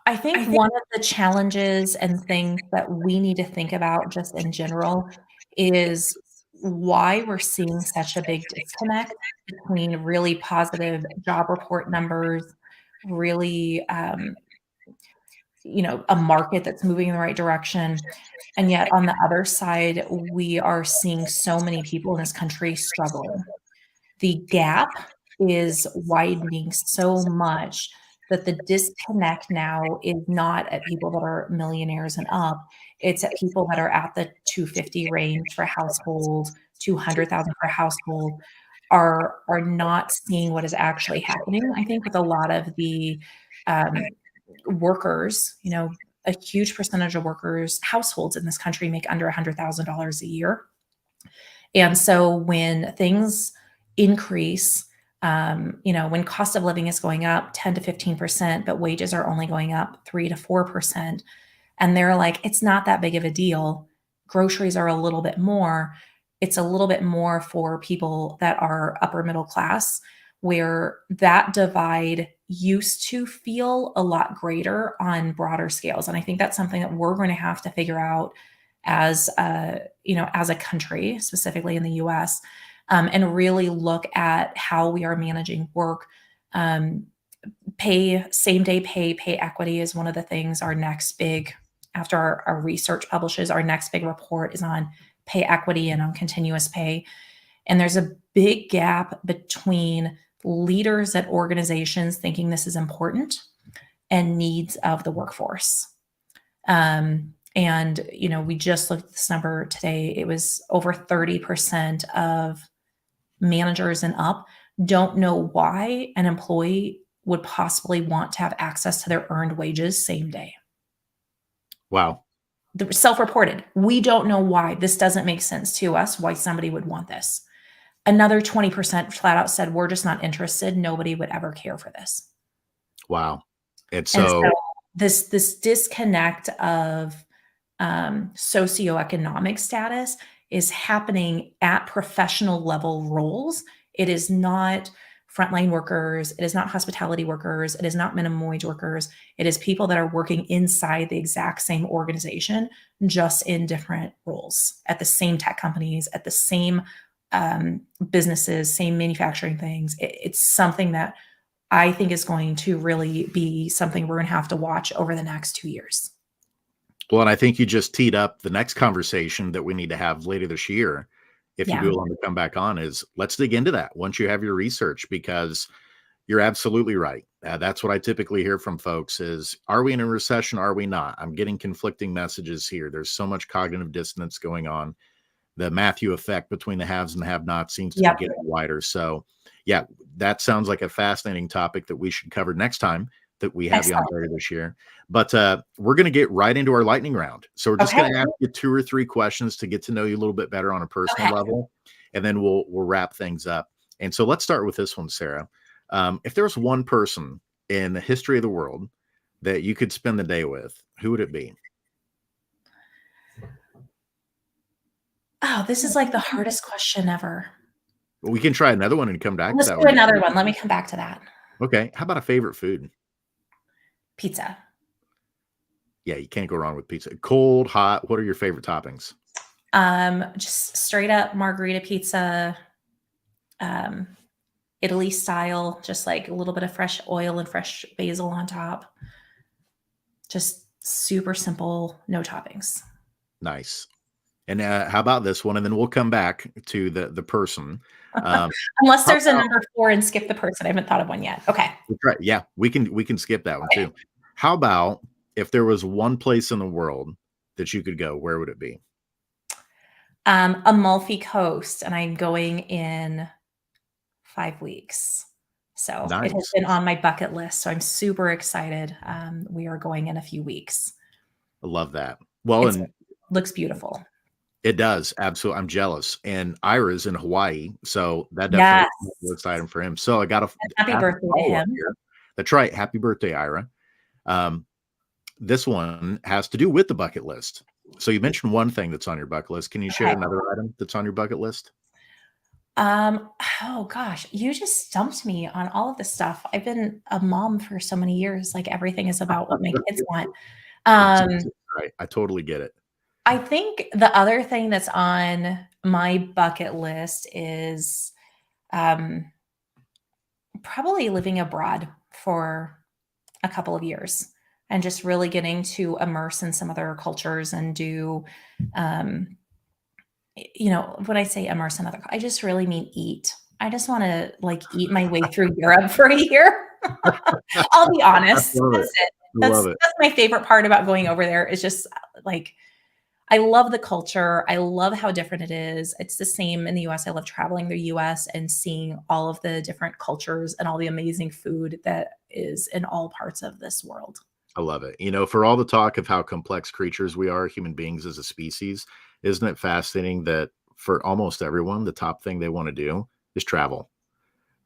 I think one of the challenges and things that we need to think about just in general is why we're seeing such a big disconnect between really positive job report numbers, really, a market that's moving in the right direction. And yet on the other side, we are seeing so many people in this country struggling. The gap is widening so much that the disconnect now is not at people that are millionaires and up. It's at people that are at the 250 range for household, 200,000 for household, are not seeing what is actually happening. I think with a lot of the workers, a huge percentage of workers, households in this country make under $100,000 a year. And so when things increase, when cost of living is going up 10 to 15%, but wages are only going up 3 to 4%, and they're like, it's not that big of a deal. Groceries are a little bit more. It's a little bit more for people that are upper middle class, where that divide used to feel a lot greater on broader scales. And I think that's something that we're going to have to figure out as a country, specifically in the US, and really look at how we are managing work. Same day pay equity is one of the things our next big, after our research publishes, our next big report is on pay equity and on continuous pay. And there's a big gap between leaders at organizations thinking this is important and needs of the workforce. And, we just looked at this number today. It was over 30% of managers and up don't know why an employee would possibly want to have access to their earned wages same day. Wow. Self-reported. We don't know why. This doesn't make sense to us, why somebody would want this. Another 20% flat out said, we're just not interested. Nobody would ever care for this. Wow. And So so this disconnect of socioeconomic status is happening at professional level roles. It is not frontline workers. It is not hospitality workers. It is not minimum wage workers. It is people that are working inside the exact same organization, just in different roles at the same tech companies, at the same businesses, same manufacturing things. It's something that I think is going to really be something we're going to have to watch over the next 2 years. Well, and I think you just teed up the next conversation that we need to have later this year. If you do want to come back on, is let's dig into that once you have your research, because you're absolutely right. That's what I typically hear from folks is, are we in a recession? Are we not? I'm getting conflicting messages here. There's so much cognitive dissonance going on. The Matthew effect between the haves and the have-nots seems to be getting wider. So yeah, that sounds like a fascinating topic that we should cover next time that we have you on later this year. But we're going to get right into our lightning round. So we're just going to ask you 2 or 3 questions to get to know you a little bit better on a personal level, and then we'll wrap things up. And so let's start with this one, Sarah. If there was one person in the history of the world that you could spend the day with, who would it be? Oh, this is like the hardest question ever. We can try another one and come back Let's to that do another one. Let me come back to that. Okay. How about a favorite food? Pizza. Yeah, you can't go wrong with pizza. Cold, hot. What are your favorite toppings? Just straight up margarita pizza, Italy style, just like a little bit of fresh oil and fresh basil on top. Just super simple, no toppings. Nice. And how about this one? And then we'll come back to the person. Unless there's a number 4 and skip the person. I haven't thought of one yet. Okay. Right. Yeah, we can skip that one too. How about if there was one place in the world that you could go, where would it be? Amalfi Coast, and I'm going in 5 weeks. So it has Nice. been on my bucket list. So I'm super excited. We are going in a few weeks. I love that. Well, It and looks beautiful. it does. Absolutely. I'm jealous. And Ira's in Hawaii. So that definitely Yes. is a list item for him. So I got to Happy birthday to him. here. That's right. Happy birthday, Ira. This one has to do with the bucket list. So you mentioned one thing that's on your bucket list. Can you share Okay. another item that's on your bucket list? Oh gosh, you just stumped me on all of this stuff. I've been a mom for so many years. Like everything is about what my kids want. Right. I totally get it. I think the other thing that's on my bucket list is probably living abroad for a couple of years and just really getting to immerse in some other cultures and do, when I say immerse in other, I just really mean eat. I just want to like eat my way through Europe for a year. I'll be honest. That's it. Love it. That's my favorite part about going over there is just like, I love the culture. I love how different it is. It's the same in the US. I love traveling the US and seeing all of the different cultures and all the amazing food that is in all parts of this world. I love it. For all the talk of how complex creatures we are, human beings as a species, isn't it fascinating that for almost everyone, the top thing they want to do is travel,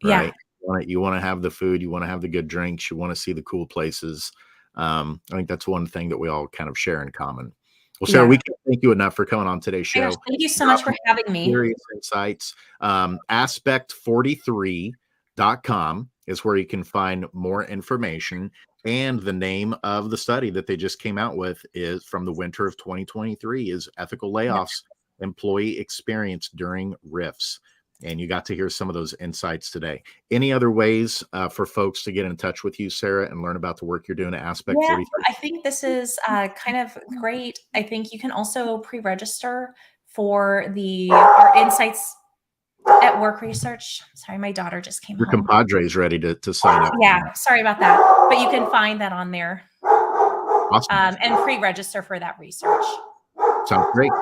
right? Yeah. You want to have the food, you want to have the good drinks, you want to see the cool places. I think that's one thing that we all kind of share in common. Well, Sarah, we can't thank you enough for coming on today's show. Gosh, thank you so much for having me. Serious insights. Aspect43.com is where you can find more information. And the name of the study that they just came out with is from the winter of 2023 is Ethical Layoffs, Employee Experience During RIFs. And you got to hear some of those insights today. Any other ways for folks to get in touch with you, Sarah, and learn about the work you're doing at Aspect 43? I think this is kind of great. I think you can also pre-register for our insights at work research. Sorry, my daughter just came Your home. compadre's ready to sign up. Yeah, sorry about that. But you can find that on there. Awesome. And pre-register for that research. Sounds great.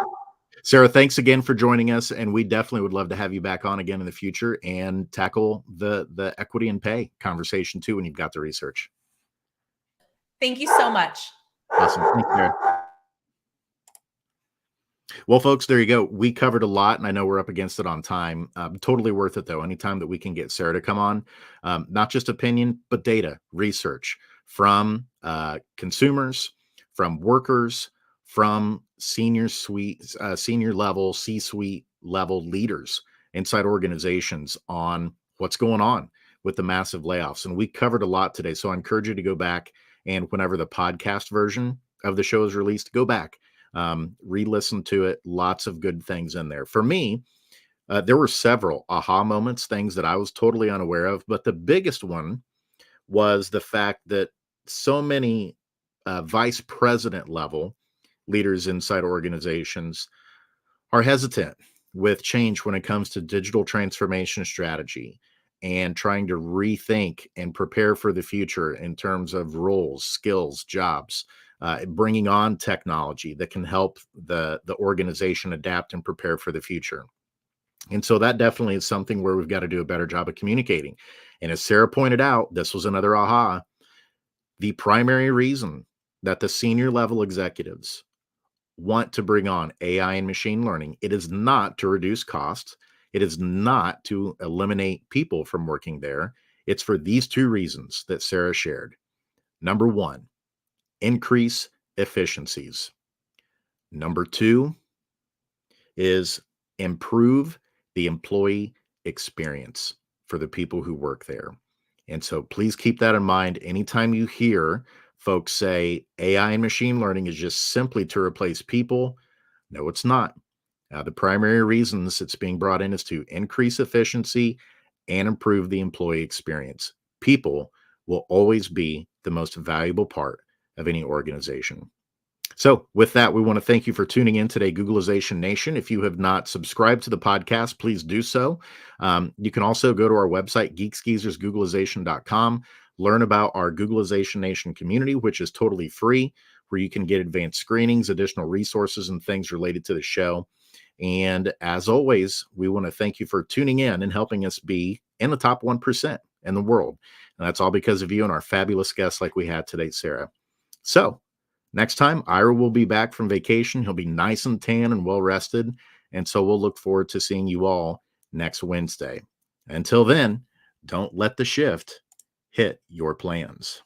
Sarah, thanks again for joining us, and we definitely would love to have you back on again in the future and tackle the equity and pay conversation too when you've got the research. Thank you so much. Awesome. Thanks, Sarah. Well, folks, there you go. We covered a lot, and I know we're up against it on time. Totally worth it, though. Anytime that we can get Sarah to come on, not just opinion, but data, research from consumers, from workers, from senior level, C-suite level leaders inside organizations on what's going on with the massive layoffs. And we covered a lot today. So I encourage you to go back, and whenever the podcast version of the show is released, go back, re-listen to it. Lots of good things in there. For me, there were several aha moments, things that I was totally unaware of. But the biggest one was the fact that so many vice president level leaders inside organizations are hesitant with change when it comes to digital transformation strategy and trying to rethink and prepare for the future in terms of roles, skills, jobs, bringing on technology that can help the organization adapt and prepare for the future. And so that definitely is something where we've got to do a better job of communicating. And as Sarah pointed out, this was another aha. The primary reason that the senior level executives want to bring on AI and machine learning, it is not to reduce costs. It is not to eliminate people from working there. It's for these two reasons that Sarah shared. Number one, increase efficiencies. Number two is improve the employee experience for the people who work there. And so please keep that in mind. Anytime you hear folks say AI and machine learning is just simply to replace people, no, it's not. The primary reasons it's being brought in is to increase efficiency and improve the employee experience. People will always be the most valuable part of any organization. So with that, we want to thank you for tuning in today, Googlization Nation. If you have not subscribed to the podcast, please do so. You can also go to our website, geeksgeezersgooglization.com, learn about our Googlization Nation community, which is totally free, where you can get advanced screenings, additional resources, and things related to the show. And as always, we want to thank you for tuning in and helping us be in the top 1% in the world. And that's all because of you and our fabulous guests like we had today, Sarah. So next time, Ira will be back from vacation. He'll be nice and tan and well rested. And so we'll look forward to seeing you all next Wednesday. Until then, don't let the shift hit your plans.